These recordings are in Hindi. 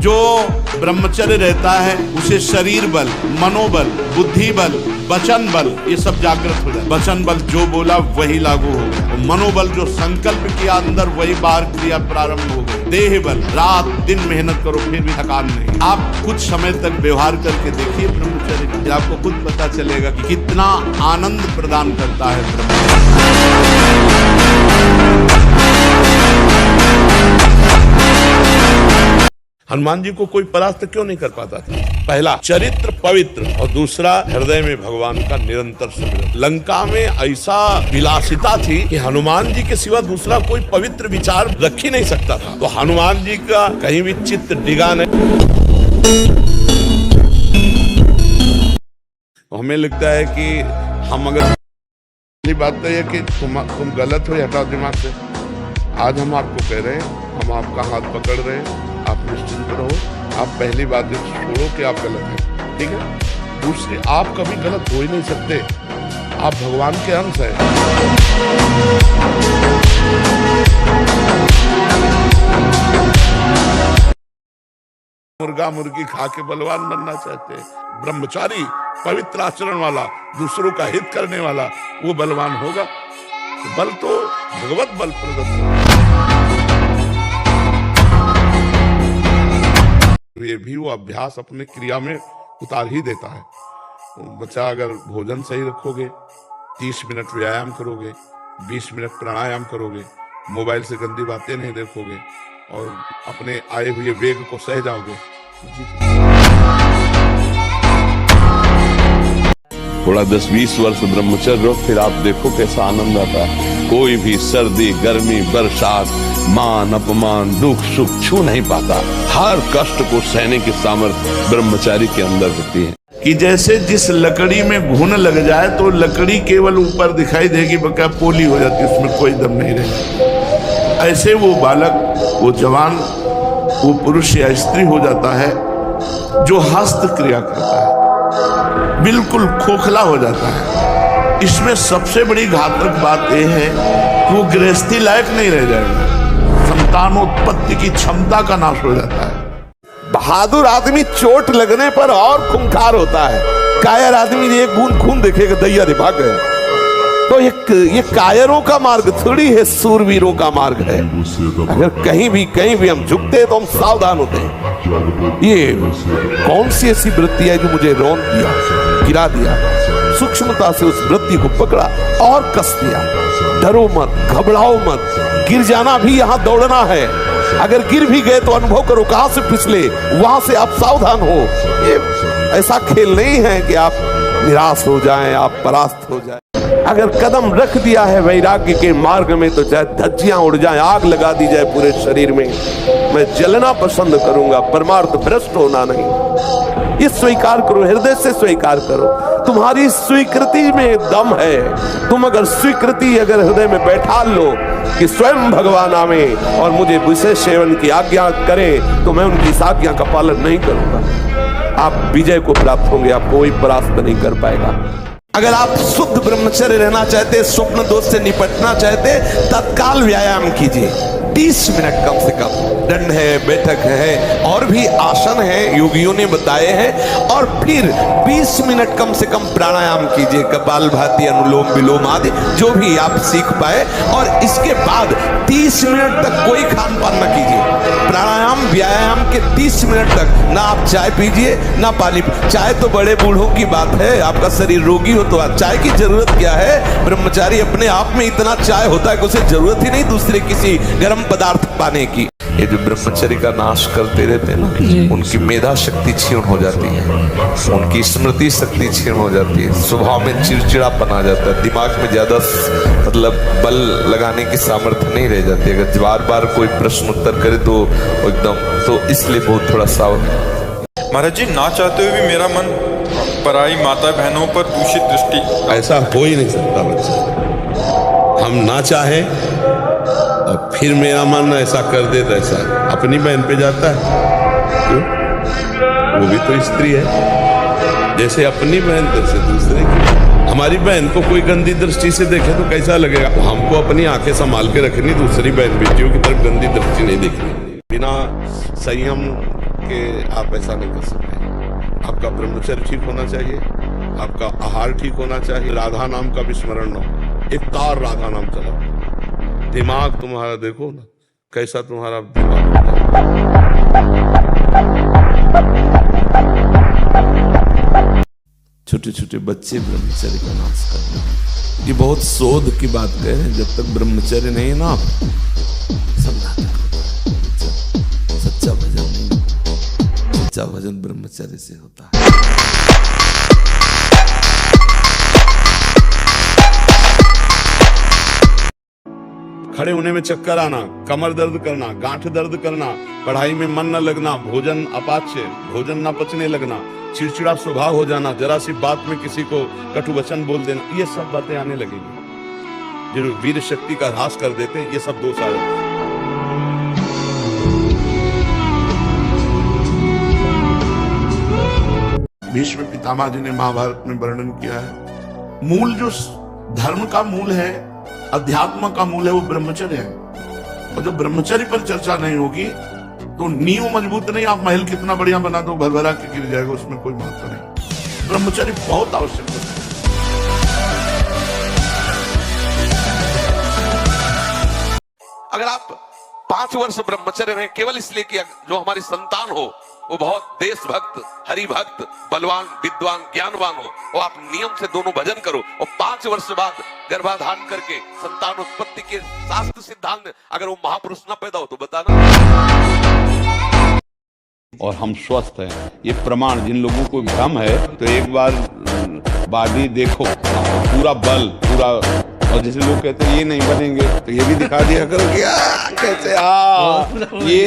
जो ब्रह्मचर्य रहता है उसे शरीर बल, मनोबल, बुद्धि बल, वचन बल ये सब जागृत हो जाए। वचन बल जो बोला वही लागू हो गया, मनोबल जो संकल्प किया अंदर वही बाहर क्रिया प्रारंभ हो गई। देह बल रात दिन मेहनत करो फिर भी थकान नहीं। आप कुछ समय तक व्यवहार करके देखिए ब्रह्मचर्य का, आपको खुद पता चलेगा कि कितना आनंद प्रदान करता है ब्रह्मचर्य। हनुमान जी को कोई परास्त क्यों नहीं कर पाता था? पहला चरित्र पवित्र और दूसरा हृदय में भगवान का निरंतर स्मरण। लंका में ऐसा विलासिता थी कि हनुमान जी के सिवा दूसरा कोई पवित्र विचार रख ही नहीं सकता था। तो हनुमान जी का कहीं भी चित्त डिगा नहीं। तो हमें लगता है कि हम अगर बात तो है कि तुम गलत हो, हटाओ दिमाग से। आज हम आपको कह रहे हैं, हम आपका हाथ पकड़ रहे हैं, आप निश्चिंत रहो। आप पहली बात छोड़ो कि आप गलत हैं, ठीक है? दूसरी, आप कभी गलत हो ही नहीं सकते, आप भगवान के अंश हैं। मुर्गा मुर्गी खा के बलवान बनना चाहते हैं। ब्रह्मचारी पवित्र आचरण वाला, दूसरों का हित करने वाला, वो बलवान होगा। तो बल तो भगवत बल प्रदत्त, ये भी वो अभ्यास अपने क्रिया में उतार ही देता है। तो बच्चा अगर भोजन सही रखोगे, 30 मिनट व्यायाम करोगे, 20 मिनट प्राणायाम करोगे, मोबाइल से गंदी बातें नहीं देखोगे और अपने आए हुए वेग को सह जाओगे। थोड़ा 10-20 वर्ष ब्रह्मचर्य रहो, फिर आप देखो कैसा आनंद आता है। कोई भी सर्दी गर्मी बरसात मान अपमान दुख सुख छू नहीं पाता। हर कष्ट को सहने की सामर्थ्य ब्रह्मचारी के अंदर होती है। कि जैसे जिस लकड़ी में घुन लग जाए तो लकड़ी केवल ऊपर दिखाई देगी, बका पोली हो जाती, उसमें कोई दम नहीं रहेगा। ऐसे वो बालक, वो जवान, वो पुरुष या स्त्री हो जाता है जो हस्त क्रिया करता है, बिल्कुल खोखला हो जाता है। इसमें सबसे बड़ी घातक बात यह है कि वो गृहस्थी लायक नहीं रह जाएगा, संतानोत्पत्ति की क्षमता का नाश हो जाता है। बहादुर आदमी चोट लगने पर और खूंखार होता है, कायर आदमी एक बूंद खून देखेगा दैया रे भाग गया। तो ये कायरों का मार्ग थोड़ी है, सूरवीरों का मार्ग है। अगर कहीं भी हम झुकते हैं तो हम सावधान होते हैं। ये कौन सी ऐसी वृत्ति है जो मुझे रौंद दिया, गिरा दिया? सूक्ष्मता से उस वृत्ति को पकड़ा और कस दिया। डरो मत, घबराओ मत, गिर जाना भी यहाँ दौड़ना है। अगर गिर भी गए तो अनुभव करो कहां से फिसले, वहां से आप सावधान हो। ये ऐसा खेल नहीं है कि आप निराश हो जाएं, आप परास्त हो जाएं। अगर कदम रख दिया है वैराग्य के मार्ग में तो चाहे धज्जियां उड़ जाएं, आग लगा दी जाए पूरे शरीर में, मैं जलना पसंद करूंगा, परमार्थ भ्रष्ट होना नहीं। ये स्वीकार करो, हृदय से स्वीकार करो। तुम्हारी स्वीकृति में दम है। तुम अगर स्वीकृति अगर हृदय में बैठा लो कि स्वयं भगवान आवे और मुझे विशेष सेवन की आज्ञा करें, तो मैं उनकी आज्ञा का पालन नहीं करूंगा। आप विजय को प्राप्त होंगे, आपको कोई परास्त नहीं कर पाएगा। अगर आप शुद्ध ब्रह्मचर्य रहना चाहते, स्वप्न दोष से निपटना चाहते, तत्काल व्यायाम कीजिए। 30 मिनट कम से कम। दंड है, बैठक है, और भी आसन है योगियों ने बताए हैं। और फिर 20 मिनट कम से कम प्राणायाम कीजिए, कपालभाति, अनुलोम विलोम आदि जो भी आप सीख पाए। और इसके बाद 30 मिनट तक कोई खान पान न कीजिए। प्राणायाम व्यायाम के 30 मिनट तक ना आप चाय पीजिए ना पानी। चाय तो बड़े बूढ़ों की बात है, आपका शरीर रोगी हो तो चाय की जरूरत क्या है? ब्रह्मचारी अपने आप में इतना चाय होता है कि उसे जरूरत ही नहीं दूसरे किसी गर्म पदार्थ पाने की। ये जो ब्रह्मचर्य का नाश करते रहते हैं ना, उनकी मेधा शक्ति क्षीण हो जाती है, उनकी स्मृति शक्ति क्षीण हो जाती है, स्वभाव में चिड़चिड़ापन आ जाता है, दिमाग में ज्यादा मतलब बल लगाने की सामर्थ्य नहीं रह जाती। अगर बार बार कोई प्रश्न उत्तर करे तो एकदम, तो इसलिए बहुत थोड़ा सावधान। महाराज जी, ना चाहते हुए भी मेरा मन पराई माता बहनों पर दूषित दृष्टि। ऐसा हो ही नहीं सकता बच्चा। हम ना चाहे और फिर मेरा मन ऐसा कर दे तो ऐसा अपनी बहन पे जाता है। क्यों? वो भी तो स्त्री है, जैसे अपनी बहन तैसे दूसरे की। हमारी बहन को कोई गंदी दृष्टि से देखे तो कैसा लगेगा? हमको अपनी आंखें संभाल के रखनी, दूसरी बहन बेटियों की तरफ गंदी दृष्टि नहीं देखनी। बिना संयम के आप ऐसा नहीं कर सकते। आपका ब्रह्मचर्य ठीक होना चाहिए, आपका आहार ठीक होना चाहिए, राधा नाम का भी स्मरण न हो, एक तार राधा नाम चलाओ। दिमाग तुम्हारा देखो ना कैसा तुम्हारा दिमाग होता है। छोटे छोटे बच्चे ब्रह्मचर्य का नाश कर रहे हैं। ये बहुत शोध की बात कह रहे हैं। जब तक ब्रह्मचर्य नहीं ना समझाता सच्चा भजन नहीं, सच्चा भजन ब्रह्मचर्य से होता है। खड़े होने में चक्कर आना, कमर दर्द करना, गांठ दर्द करना, पढ़ाई में मन न लगना, भोजन अपाच्य, भोजन न पचने लगना, चिड़चिड़ा स्वभाव हो जाना, जरा सी बात में किसी को कटु वचन बोल देना, ये सब बातें आने लगेंगी जो वीर शक्ति का ह्रास कर देते हैं। ये सब दोष आ जाते हैं। भीष्म पितामह जी ने महाभारत में वर्णन किया है। मूल जो धर्म का मूल है, अध्यात्म का मूल है, वो ब्रह्मचर्य है। और जो ब्रह्मचर्य पर चर्चा नहीं होगी तो नींव मजबूत नहीं, आप महल कितना बढ़िया बना दो भरभरा के गिर जाएगा, उसमें कोई महत्व नहीं। ब्रह्मचर्य बहुत आवश्यक है। अगर आप 5 वर्ष ब्रह्मचर्य में केवल इसलिए कि जो हमारी संतान हो वो बहुत देशभक्त, हरिभक्त, बलवान, विद्वान, ज्ञानवान हो, और आप नियम से दोनों भजन करो, और 5 वर्ष बाद गर्भाधान करके संतान उत्पत्ति के शास्त्र सिद्धांत अगर वो महापुरुष न पैदा हो तो बताना। और हम स्वस्थ हैं, ये प्रमाण। जिन लोगों को भ्रम है तो एक बार बॉडी देखो, पूरा बल पूरा, और जैसे लोग कहते हैं ये नहीं बनेंगे तो ये भी दिखा दिया करो कि कैसे ये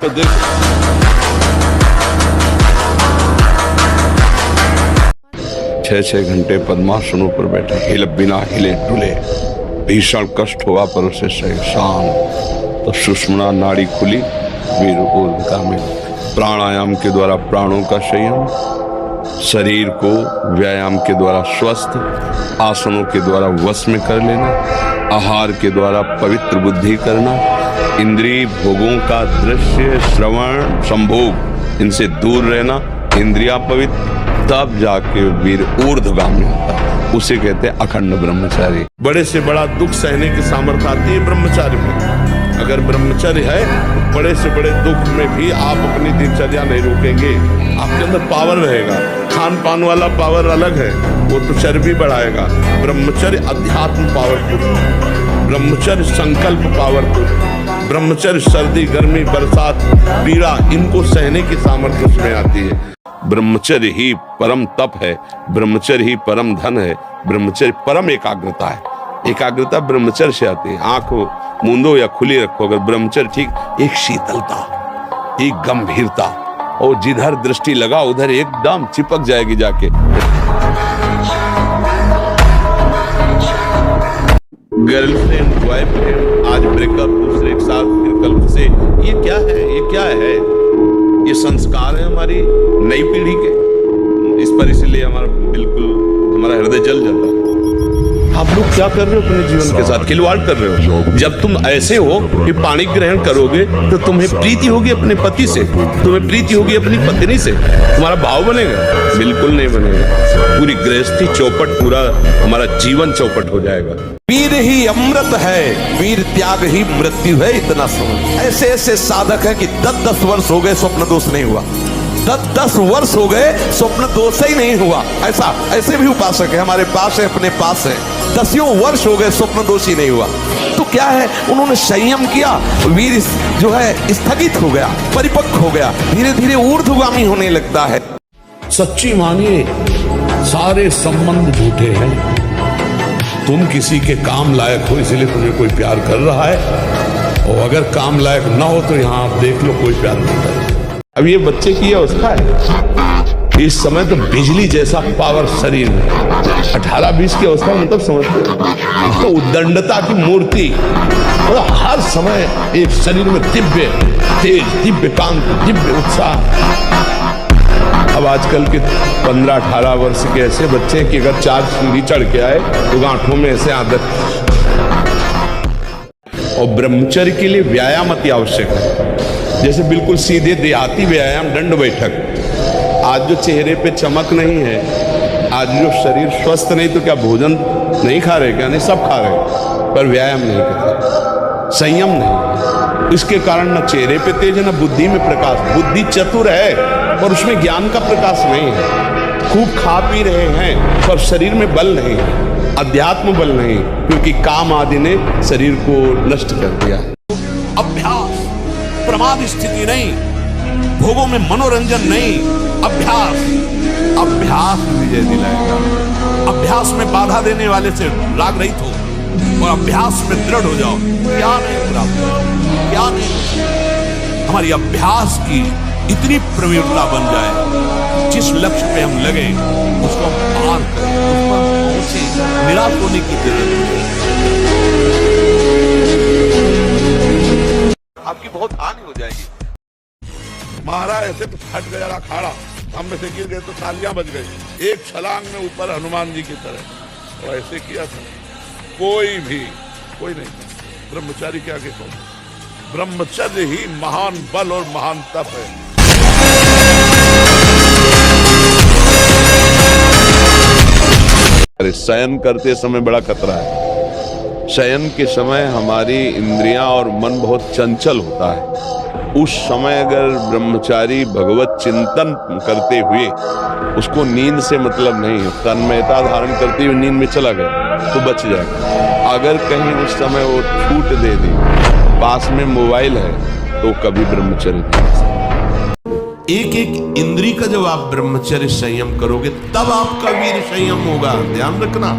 तो देखो। छह घंटे पद्मासनों पर बैठे, हिले बिना हिले डुले, भीषण कष्ट हुआ पर उसे शांत, तो सुषुम्ना नाड़ी खुली, वीर ऊर्ध्वता में प्राणायाम के द्वारा प्राणों का संयम, शरीर को व्यायाम के द्वारा स्वस्थ, आसनों के द्वारा वश में कर लेना, आहार के द्वारा पवित्र बुद्धि करना, इंद्रिय भोगों का दृश्य श्रवण संभोग इनसे दूर रहना, इंद्रिया पवित्र, तब जाके वीर ऊर्ध्वगामी होता है। उसे कहते हैं अखंड ब्रह्मचारी। बड़े से बड़ा दुख सहने की सामर्थ्य आती है ब्रह्मचार्य में। अगर ब्रह्मचर्य है तो बड़े से बड़े दुख में भी आप अपनी दिनचर्या नहीं रोकेंगे, आपके अंदर पावर रहेगा। खान पान वाला पावर अलग है, वो तो चर्बी बढ़ाएगा। ब्रह्मचर्य अध्यात्म पावरफुल, ब्रह्मचर्य संकल्प पावरफुल, ब्रह्मचर्य सर्दी गर्मी बरसात पीड़ा इनको सहने की सामर्थ्य उसमें आती है। ब्रह्मचर्य ही परम तप है, ब्रह्मचर्य ही परम धन है, ब्रह्मचर्य परम एकाग्रता है। एकाग्रता ब्रह्मचर्य से आती है। आंख मूंदो या खुली रखो, अगर ब्रह्मचर्य ठीक, एक शीतलता, एक गंभीरता, और जिधर दृष्टि लगा उधर एकदम चिपक जाएगी जाके। गर्लफ्रेंड बॉयफ्रेंड आज ब्रेकअप, दूसरे के साथ फिर कल से, ये क्या है? ये क्या है? ये संस्कार है हमारी नई पीढ़ी के। इस पर इसलिए हमारा हृदय जल जाता है। आप लोग क्या कर रहे हो अपने जीवन के साथ? खिलवाड़ कर रहे हो। जब तुम ऐसे हो कि पानी ग्रहण करोगे तो तुम्हें प्रीति होगी अपने पति से, तुम्हें प्रीति होगी अपनी पत्नी से, तुम्हारा भाव बनेगा? बिल्कुल नहीं बनेगा। पूरी गृहस्थी चौपट, पूरा हमारा जीवन चौपट हो जाएगा। वीर ही अमृत है, वीर त्याग ही मृत्यु है, इतना समझ। ऐसे ऐसे साधक है कि 10-10 वर्ष हो गए स्वप्न दोष नहीं हुआ, 10-10 वर्ष हो गए स्वप्न दोष ही नहीं हुआ। ऐसे भी उपासक है हमारे पास है, अपने पास है, 10 वर्ष हो गए स्वप्न दोष ही नहीं हुआ। तो क्या है, उन्होंने संयम किया, वीर जो है स्थगित हो गया, परिपक्व हो गया, धीरे धीरे ऊर्ध्वगामी होने लगता है। सच्ची मानिए, सारे संबंध झूठे हैं। तुम किसी के काम लायक हो इसलिए तुम्हें कोई प्यार कर रहा है, और अगर काम लायक ना हो तो यहाँ आप देख लो कोई प्यार नहीं कर रहा। अब ये बच्चे की अवस्था है, इस समय तो बिजली जैसा पावर शरीर में, 18-20 की अवस्था मतलब समझते तो उद्दंडता की मूर्ति, मतलब हर समय एक शरीर में दिव्य तेज, दिव्य कांति, दिव्य उत्साह। अब आजकल के 15-18 वर्ष के ऐसे बच्चे कि अगर 4 सीढ़ी चढ़ के आए तो गांठों में ऐसे आदत। और ब्रह्मचर्य के लिए व्यायाम अति आवश्यक है। जैसे बिल्कुल सीधे देहाती व्यायाम दंड बैठक। आज जो चेहरे पे चमक नहीं है, आज जो शरीर स्वस्थ नहीं, तो क्या भोजन नहीं खा रहे क्या? नहीं, सब खा रहे, पर व्यायाम नहीं करते, संयम नहीं। इसके कारण न चेहरे पे तेज है, न बुद्धि में प्रकाश। बुद्धि चतुर है पर उसमें ज्ञान का प्रकाश नहीं है। खूब खा पी रहे हैं पर शरीर में बल नहीं है, अध्यात्म बल नहीं, क्योंकि काम आदि ने शरीर को नष्ट कर दिया। अभ्यास, प्रमाद स्थिति नहीं, भोगों में मनोरंजन नहीं, अभ्यास। अभ्यास विजय दिलाएगा। अभ्यास में बाधा देने वाले से राग रहित हो और अभ्यास में दृढ़ हो जाओ। क्या नहीं प्राप्त, क्या नहीं। हमारी अभ्यास की इतनी प्रवीणता बन जाए, जिस लक्ष्य पे हम लगे उसको हम पार करें, उस पर पहुंचे, निराश होने की जरूरत नहीं। आपकी बहुत हानि हो जाएगी। महाराज ऐसे तो फट गया अखाड़ा, हम में से गिर गए तो तालियां बज गई। एक छलांग में ऊपर हनुमान जी की तरह, और ऐसे किया था। कोई नहीं। ब्रह्मचारी के आगे कौन? ब्रह्मचर्य ही महान बल और महान तप है। अरे शयन करते समय बड़ा खतरा है। शयन के समय हमारी इंद्रियां और मन बहुत चंचल होता है। उस समय अगर ब्रह्मचारी भगवत चिंतन करते हुए, उसको नींद से मतलब नहीं है, तन्मयता धारण करते हुए नींद में चला गया तो बच जाएगा। अगर कहीं उस समय वो छूट दे दी, पास में मोबाइल है, तो कभी ब्रह्मचर्य नहीं। एक एक इंद्री का जब आप ब्रह्मचर्य संयम करोगे, तब आपका वीर संयम होगा। ध्यान रखना,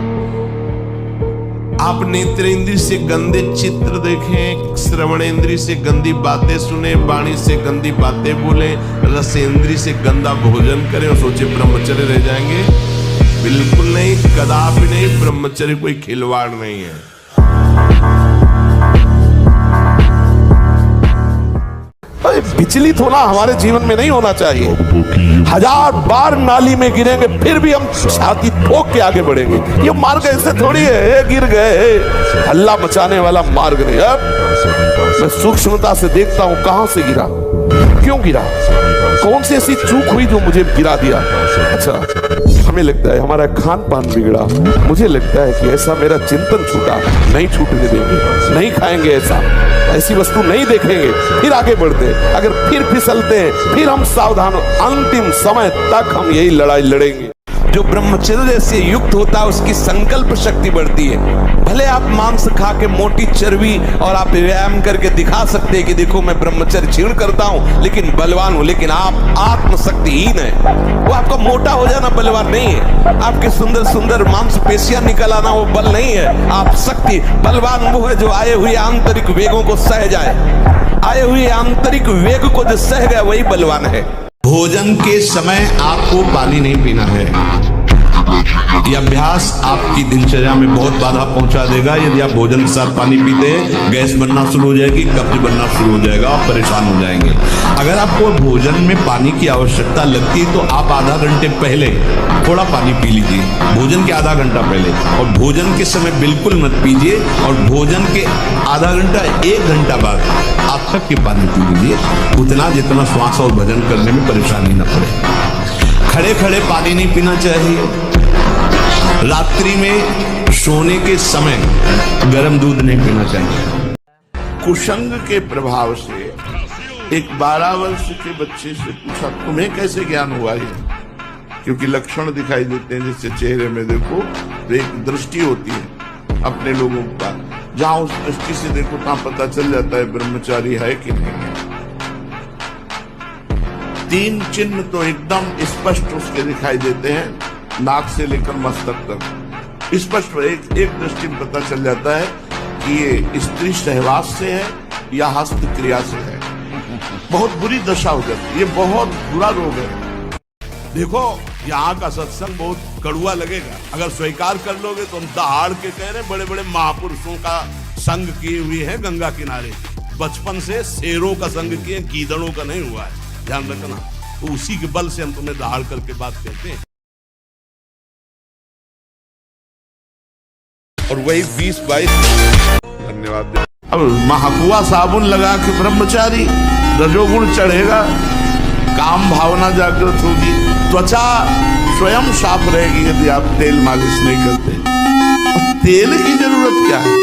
आप नेत्रेंद्री से गंदे चित्र देखें, श्रवणेंद्री से गंदी बातें सुने, वाणी से गंदी बातें बोले, रसेंद्री से गंदा भोजन करें और सोचे ब्रह्मचर्य रह जाएंगे। बिल्कुल नहीं, कदापि नहीं। ब्रह्मचर्य कोई खिलवाड़ नहीं है। विचलित होना हमारे जीवन में नहीं होना चाहिए। 1000 बार नाली में गिरेंगे फिर भी हम छाती ठोक के आगे बढ़ेंगे। ये मार्ग ऐसे थोड़ी है, गिर गए, हल्ला मचाने वाला मार्ग नहीं। अब मैं सूक्ष्मता से देखता हूं कहां से गिरा, क्यों गिरा, कौन सी ऐसी चूक हुई जो मुझे गिरा दिया। अच्छा, हमें लगता है हमारा खान पान बिगड़ा, मुझे लगता है कि ऐसा मेरा चिंतन छूटा, नहीं छूटने देंगे, नहीं खाएंगे ऐसा, ऐसी वस्तु नहीं देखेंगे, फिर आगे बढ़ते। अगर फिर फिसलते हैं, फिर हम सावधान हो, अंतिम समय तक हम यही लड़ाई लड़ेंगे। जो ब्रह्मचर्य से युक्त होता है उसकी संकल्प शक्ति बढ़ती है। भले आप मांस खा के मोटी चर्बी और आप व्यायाम करके दिखा सकते हैं कि देखो मैं ब्रह्मचर्य क्षीण करता हूं लेकिन बलवान हूं, लेकिन आप आत्मशक्तिहीन है। वो आपका मोटा हो जाना बलवान नहीं है, आपके सुंदर सुंदर मांसपेशियां निकल आना वो बल नहीं है। आप शक्ति बलवान वो है जो आए हुए आंतरिक वेगों को सह जाए। आए हुए आंतरिक वेग को जो सह गया वही बलवान है। भोजन के समय आपको पानी नहीं पीना है। यह अभ्यास आपकी दिनचर्या में बहुत बाधा पहुंचा देगा। यदि आप भोजन के साथ पानी पीते हैं, गैस बनना शुरू हो जाएगी, कब्ज बनना शुरू हो जाएगा और परेशान हो जाएंगे। अगर आपको भोजन में पानी की आवश्यकता लगती है तो आप आधा घंटे पहले थोड़ा पानी पी लीजिए, भोजन के आधा घंटा पहले, और भोजन के समय बिल्कुल मत पीजिए, और भोजन के आधा घंटा 1 घंटा बाद आप तक के पानी पी लीजिए, उतना जितना श्वास और भोजन करने में परेशानी न पड़े। खड़े खड़े पानी नहीं पीना चाहिए। रात्रि में सोने के समय गर्म दूध नहीं पीना चाहिए। कुसंग के प्रभाव से एक 12 वर्ष के बच्चे से पूछा, तुम्हें कैसे ज्ञान हुआ ये? क्योंकि लक्षण दिखाई देते हैं, जिससे चेहरे में देखो तो एक दृष्टि होती है अपने लोगों का, जहां उस दृष्टि से देखो तहां पता चल जाता है ब्रह्मचारी है कि नहीं है। 3 चिन्ह तो एकदम स्पष्ट उसके दिखाई देते हैं, नाक से लेकर मस्तक तक स्पष्ट एक दृष्टि में पता चल जाता है कि ये स्त्री सहवास से है या हस्त क्रिया से है। बहुत बुरी दशा हो जाती है, ये बहुत बुरा रोग है। देखो, यहाँ का सत्संग बहुत कड़ुआ लगेगा, अगर स्वीकार कर लोगे तो हम दहाड़ के कह रहे बड़े बड़े महापुरुषों का संग किए हुए हैं गंगा किनारे। बचपन से शेरों का संग किए, गीदड़ों का नहीं हुआ है, ध्यान रखना। तो उसी के बल से हम तुम्हें दहाड़ करके बात कहते हैं। और वही 20-22 धन्यवाद। अब महाकुआ साबुन लगा के ब्रह्मचारी, रजोगुण चढ़ेगा, काम भावना जागृत होगी, त्वचा स्वयं साफ रहेगी यदि आप तेल मालिश नहीं करते। तेल की जरूरत क्या है?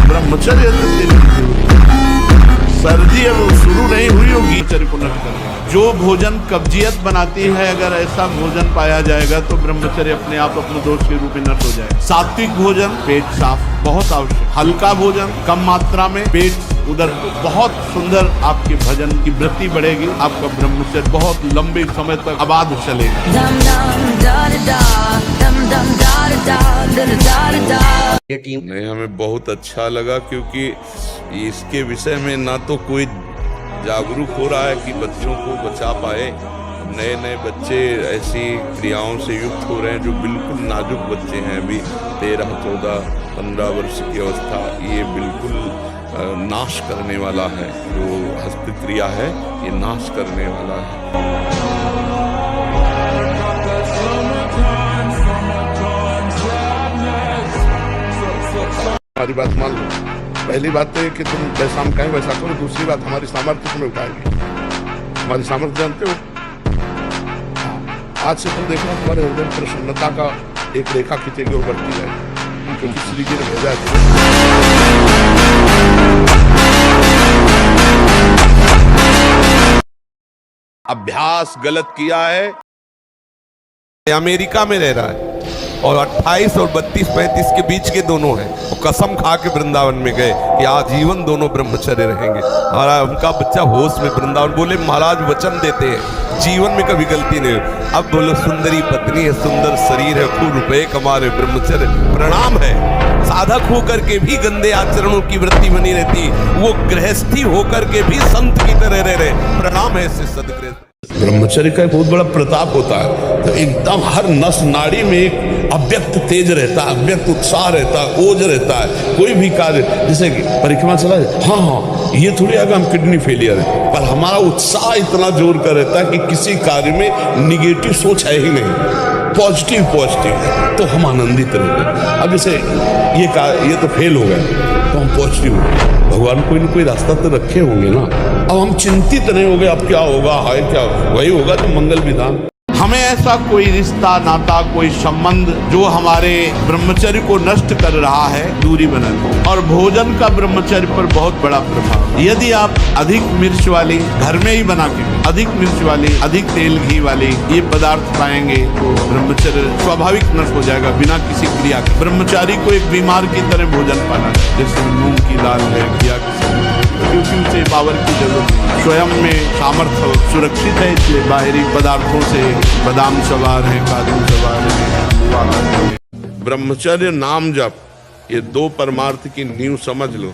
ब्रह्मचर्य तो तेल की जरूरत है। सर्दी अब शुरू नहीं हुई होगी, ब्रह्मचर्य को नष्ट करना। जो भोजन कब्जियत बनाती है, अगर ऐसा भोजन पाया जाएगा तो ब्रह्मचर्य अपने आप अपने दोष के रूप में नष्ट हो जाएगा। सात्विक भोजन, पेट साफ बहुत आवश्यक। हल्का भोजन, कम मात्रा में, पेट उधर बहुत सुंदर आपके भजन की वृत्ति बढ़ेगी, आपका ब्रह्मचर्य बहुत लंबे समय तक आबाद चलेगा। नहीं, हमें बहुत अच्छा लगा क्योंकि इसके विषय में ना तो कोई जागरूक हो रहा है कि बच्चों को बचा पाए। नए नए बच्चे ऐसी क्रियाओं से युक्त हो रहे हैं जो बिल्कुल नाजुक बच्चे हैं, अभी 13, 14, 15 वर्ष की अवस्था। ये बिल्कुल नाश करने वाला है, जो हस्तक्रिया है ये नाश करने वाला है। हमारी बात मान लो। पहली बात तो ये कि तुम जैसा हम कहें वैसा करो। दूसरी बात, हमारी सामर्थ्य तुम्हें उठाएगी। हमारी सामर्थ्य जानते हो, आज से तुम देखना तुम्हारे हृदय में प्रसन्नता का एक रेखा खींचेगी और बढ़ती जाएगी, क्योंकि श्री जी ने भेजा है। अभ्यास गलत किया है, अमेरिका में रह रहा है और 28 और 32, 35 के बीच के दोनों हैं। वो कसम खा के वृंदावन में गए कि आजीवन दोनों ब्रह्मचर्य रहेंगे। और उनका बच्चा होश में वृंदावन बोले, महाराज वचन देते हैं जीवन में कभी गलती नहीं। अब बोलो, सुंदरी पत्नी है, सुंदर शरीर है, खूब रुपए कमा रहे, ब्रह्मचर्य प्रणाम है। साधक होकर के भी गंदे आचरणों की वृत्ति बनी रहती, वो गृहस्थी होकर के भी संत की तरह रह रहे, प्रणाम है ऐसे सदगृहस्थ। ब्रह्मचर्य का एक बहुत बड़ा प्रताप होता है, तो एकदम हर नस नाड़ी में एक अव्यक्त तेज रहता है, अव्यक्त उत्साह रहता है, ओज रहता है। कोई भी कार्य, जैसे कि परिक्रमा चला जाए, हाँ ये थोड़ी आगे हम किडनी फेलियर है, पर हमारा उत्साह इतना जोर कर रहता है कि किसी कार्य में निगेटिव सोच है ही नहीं, पॉजिटिव तो हम आनंदित रहते। अब जैसे ये तो फेल हो गया तो हम पॉजिटिव हो गए, भगवान कोई न कोई रास्ता तो रखे होंगे ना। अब हम चिंतित नहीं हो गए अब क्या होगा, हाय क्या वही होगा तो मंगल विधान। हमें ऐसा कोई रिश्ता नाता, कोई संबंध जो हमारे ब्रह्मचर्य को नष्ट कर रहा है, दूरी बनाए। और भोजन का ब्रह्मचर्य पर बहुत बड़ा प्रभाव। यदि आप अधिक मिर्च वाली घर में ही बना के, अधिक मिर्च वाली, अधिक तेल घी वाली ये पदार्थ पाएंगे तो ब्रह्मचर्य स्वाभाविक नष्ट हो जाएगा बिना किसी क्रिया के। ब्रह्मचारी को एक बीमार की तरह भोजन पाना, जैसे मूंग की दाल है, घिया से पावर की जरूरत है। स्वयं में सामर्थ्य सुरक्षित है, इसलिए बाहरी पदार्थों से बादाम सवार है, काजू सवार है। ब्रह्मचर्य नाम जप, ये दो परमार्थ की नींव समझ लो।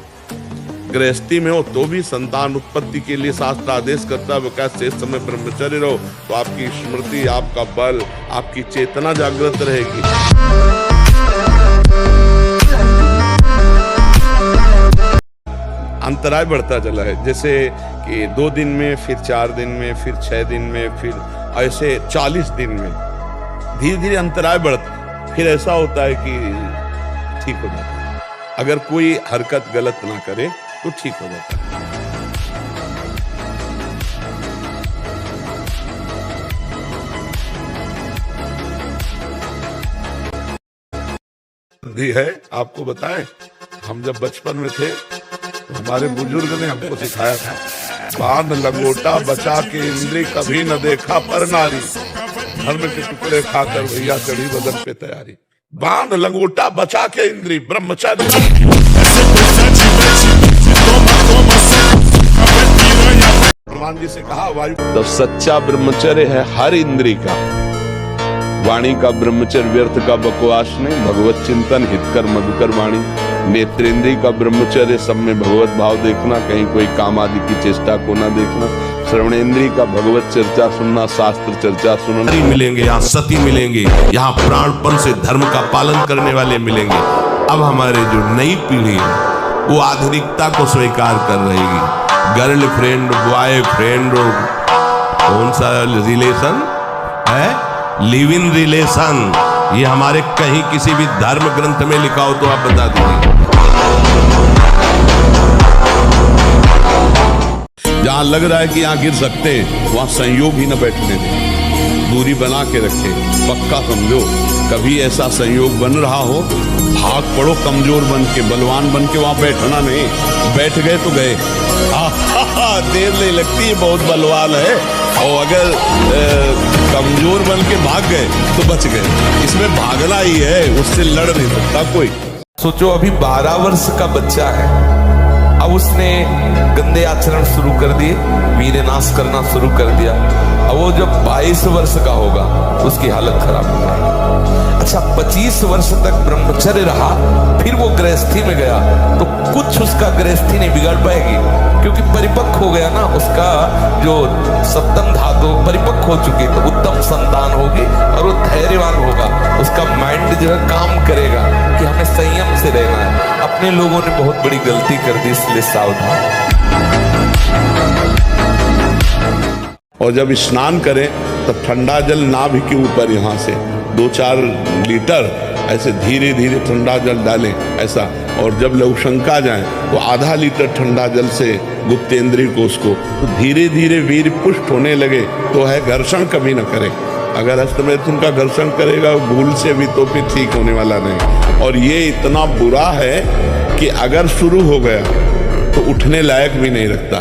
गृहस्थी में हो तो भी संतान उत्पत्ति के लिए शास्त्र आदेश करता है, विकास शेष समय ब्रह्मचर्य रहो तो आपकी स्मृति, आपका बल, आपकी चेतना जागृत रहेगी। अंतराय बढ़ता चला है, जैसे कि 2 दिन में, फिर 4 दिन में, फिर 6 दिन में, फिर ऐसे 40 दिन में धीरे धीरे अंतराय बढ़ता, फिर ऐसा होता है कि ठीक हो जाता है। अगर कोई हरकत गलत ना करे तो ठीक हो जाता है। है आपको बताएं, हम जब बचपन में थे हमारे बुजुर्ग ने हमको सिखाया था, बांध लंगोटा बचा के इंद्री कभी न देखा पर नारी, धर्म के टुकड़े खाकर भैया चढ़ी बदन पे तैयारी। बांध लंगोटा बचा के इंद्री, ब्रह्मचर्य। भगवान जी से कहा वायु, तो सच्चा ब्रह्मचर्य है हर इंद्री का। वाणी का ब्रह्मचर्य व्यर्थ का बकवास नहीं, भगवत चिंतन हितकर मधुकर वाणी। नेत्रेंद्री का ब्रह्मचर्य सब में भगवत भाव देखना, कहीं कोई काम आदि की चेष्टा को ना देखना। श्रवणेंद्री का भगवत चर्चा सुनना, शास्त्र चर्चा सुनना। मिलेंगे यहाँ, सती मिलेंगे यहाँ, प्राणपण से धर्म का पालन करने वाले मिलेंगे। अब हमारे जो नई पीढ़ी है वो आधुनिकता को स्वीकार कर रहेगी। गर्लफ्रेंड, बॉयफ्रेंड, कौन सा रिलेशन है, लिव इन रिलेशन, ये हमारे कहीं किसी भी धर्म ग्रंथ में लिखा हो तो आप बता दीजिए। जहां लग रहा है कि यहां गिर सकते हैं वहां संयोग ही न बैठने दें, दूरी बना के रखे। पक्का समझो, कभी ऐसा संयोग बन रहा हो, भाग पड़ो कमजोर बन के, बलवान बन के, वहां बैठना नहीं। बैठ गए तो गए, देर नहीं लगती है, बहुत बलवान है। और अगर कमजोर बन के भाग गए तो बच गए। इसमें भागना ही है, उससे लड़ नहीं सकता कोई। सोचो अभी 12 वर्ष का बच्चा है, अब उसने गंदे आचरण शुरू कर दिए, वीरनाश करना शुरू कर दिया। अब वो जब 22 वर्ष का होगा उसकी हालत खराब हो जाएगी। अच्छा 25 वर्ष तक ब्रह्मचर्य रहा, फिर वो गृहस्थी में गया तो कुछ उसका गृहस्थी नहीं बिगाड़ पाएगी, क्योंकि परिपक्व हो गया ना, उसका जो सप्तम धातु परिपक्व हो चुकी, तो उत्तम संतान होगी और वो धैर्यवान होगा। उसका माइंड जो है काम करेगा कि हमें संयम से रहना है। अपने लोगों ने बहुत बड़ी गलती कर दी, इसलिए सावधान। और जब स्नान करें तब ठंडा जल नाभि के ऊपर यहाँ से 2-4 लीटर ऐसे धीरे धीरे ठंडा जल डालें ऐसा। और जब लघुशंका जाएं तो आधा लीटर ठंडा जल से गुप्तेंद्रिय कोष को तो धीरे धीरे वीर पुष्ट होने लगे तो है घर्षण कभी न करें। अगर हस्तमैथुन का घर्षण करेगा भूल से भी तो फिर ठीक होने वाला नहीं। और ये इतना बुरा है कि अगर शुरू हो गया तो उठने लायक भी नहीं रखता।